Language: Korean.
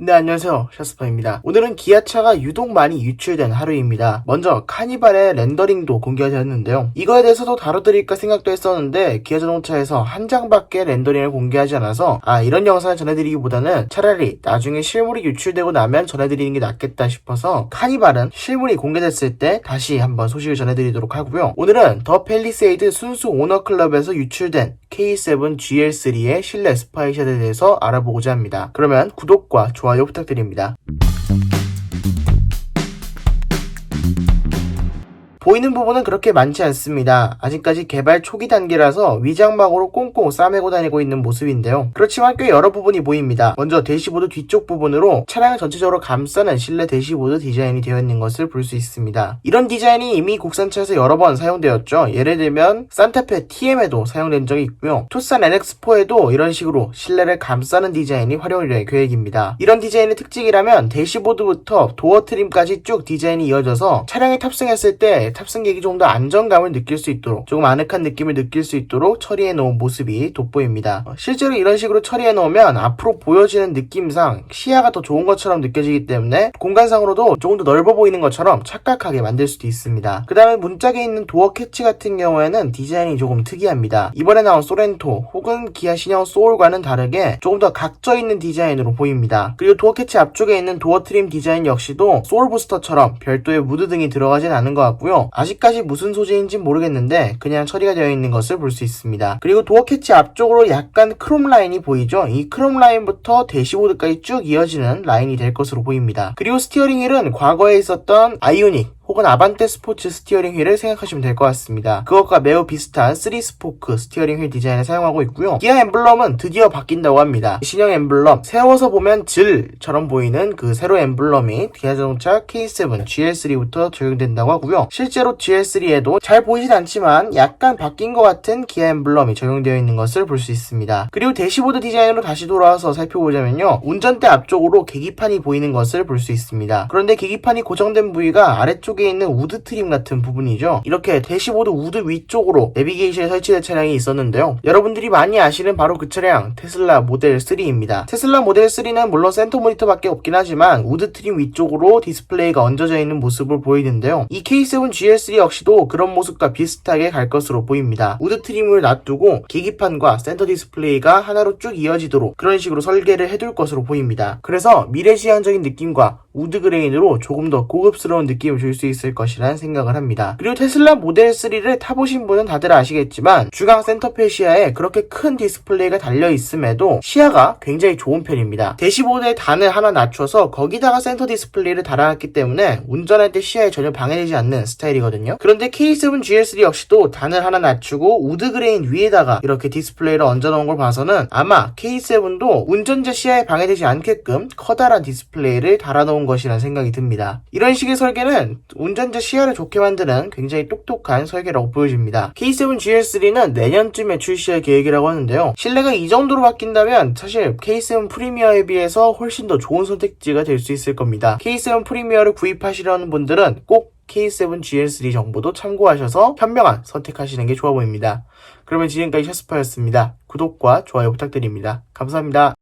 네, 안녕하세요. 샤스파입니다. 오늘은 기아차가 유독 많이 유출된 하루입니다. 먼저 카니발의 렌더링도 공개가 되었는데요. 이거에 대해서도 다뤄드릴까 생각도 했었는데 기아자동차에서 한 장밖에 렌더링을 공개하지 않아서 이런 영상을 전해드리기보다는 차라리 나중에 실물이 유출되고 나면 전해드리는 게 낫겠다 싶어서 카니발은 실물이 공개됐을 때 다시 한번 소식을 전해드리도록 하고요. 오늘은 더 팰리세이드 순수 오너클럽에서 유출된 K7 GL3의 실내 스파이샷에 대해서 알아보고자 합니다. 그러면 구독과 좋아요 부탁드립니다. 보이는 부분은 그렇게 많지 않습니다. 아직까지 개발 초기 단계라서 위장막으로 꽁꽁 싸매고 다니고 있는 모습인데요. 그렇지만 꽤 여러 부분이 보입니다. 먼저 대시보드 뒤쪽 부분으로 차량을 전체적으로 감싸는 실내 대시보드 디자인이 되어 있는 것을 볼 수 있습니다. 이런 디자인이 이미 국산차에서 여러 번 사용되었죠. 예를 들면 산타페 TM에도 사용된 적이 있고요. 투싼 NX4에도 이런 식으로 실내를 감싸는 디자인이 활용이 될 계획입니다. 이런 디자인의 특징이라면 대시보드부터 도어 트림까지 쭉 디자인이 이어져서 차량에 탑승했을 때 탑승객이 조금 더 안정감을 느낄 수 있도록, 조금 아늑한 느낌을 느낄 수 있도록 처리해 놓은 모습이 돋보입니다. 실제로 이런 식으로 처리해 놓으면 앞으로 보여지는 느낌상 시야가 더 좋은 것처럼 느껴지기 때문에 공간상으로도 조금 더 넓어 보이는 것처럼 착각하게 만들 수도 있습니다. 그 다음에 문짝에 있는 도어 캐치 같은 경우에는 디자인이 조금 특이합니다. 이번에 나온 소렌토 혹은 기아 신형 소울과는 다르게 조금 더 각져 있는 디자인으로 보입니다. 그리고 도어 캐치 앞쪽에 있는 도어 트림 디자인 역시도 소울 부스터처럼 별도의 무드 등이 들어가진 않은 것 같고요. 아직까지 무슨 소재인지 모르겠는데 그냥 처리가 되어 있는 것을 볼 수 있습니다. 그리고 도어 캐치 앞쪽으로 약간 크롬 라인이 보이죠? 이 크롬 라인부터 대시보드까지 쭉 이어지는 라인이 될 것으로 보입니다. 그리고 스티어링 휠은 과거에 있었던 아이오닉 혹은 아반떼 스포츠 스티어링 휠을 생각하시면 될 것 같습니다. 그것과 매우 비슷한 3스포크 스티어링 휠 디자인을 사용하고 있고요. 기아 엠블럼은 드디어 바뀐다고 합니다. 신형 엠블럼, 세워서 보면 질처럼 보이는 그 새로운 엠블럼이 기아자동차 K7 GL3부터 적용된다고 하고요. 실제로 GL3에도 잘 보이진 않지만 약간 바뀐 것 같은 기아 엠블럼이 적용되어 있는 것을 볼 수 있습니다. 그리고 대시보드 디자인으로 다시 돌아와서 살펴보자면요. 운전대 앞쪽으로 계기판이 보이는 것을 볼 수 있습니다. 그런데 계기판이 고정된 부위가 아래쪽 에 있는 우드 트림 같은 부분이죠. 이렇게 대시보드 우드 위쪽으로 내비게이션이 설치된 차량이 있었는데요. 여러분들이 많이 아시는 바로 그 차량 테슬라 모델 3입니다. 테슬라 모델 3는 물론 센터 모니터밖에 없긴 하지만 우드 트림 위쪽으로 디스플레이가 얹어져 있는 모습을 보이는데요. 이 K7 GL3 역시도 그런 모습과 비슷하게 갈 것으로 보입니다. 우드 트림을 놔두고 계기판과 센터 디스플레이가 하나로 쭉 이어지도록 그런 식으로 설계를 해둘 것으로 보입니다. 그래서 미래지향적인 느낌과 우드 그레인으로 조금 더 고급스러운 느낌을 줄 수 있을 것이라는 생각을 합니다. 그리고 테슬라 모델 3를 타보신 분은 다들 아시겠지만 주강 센터페 시야에 그렇게 큰 디스플레이가 달려 있음에도 시야가 굉장히 좋은 편입니다. 대시보드에 단을 하나 낮춰서 거기다가 센터 디스플레이를 달아놨기 때문에 운전할 때 시야에 전혀 방해되지 않는 스타일이거든요. 그런데 K7 GL3 역시도 단을 하나 낮추고 우드 그레인 위에다가 이렇게 디스플레이를 얹어놓은 걸 봐서는 아마 K7도 운전자 시야에 방해되지 않게끔 커다란 디스플레이를 달아놓은 것이라는 생각이 듭니다. 이런 식의 설계는 운전자 시야를 좋게 만드는 굉장히 똑똑한 설계라고 보여집니다. K7 GL3는 내년쯤에 출시할 계획이라고 하는데요. 실내가 이 정도로 바뀐다면 사실 K7 프리미어에 비해서 훨씬 더 좋은 선택지가 될 수 있을 겁니다. K7 프리미어를 구입하시려는 분들은 꼭 K7 GL3 정보도 참고하셔서 현명한 선택하시는 게 좋아 보입니다. 그러면 지금까지 샤스파였습니다. 구독과 좋아요 부탁드립니다. 감사합니다.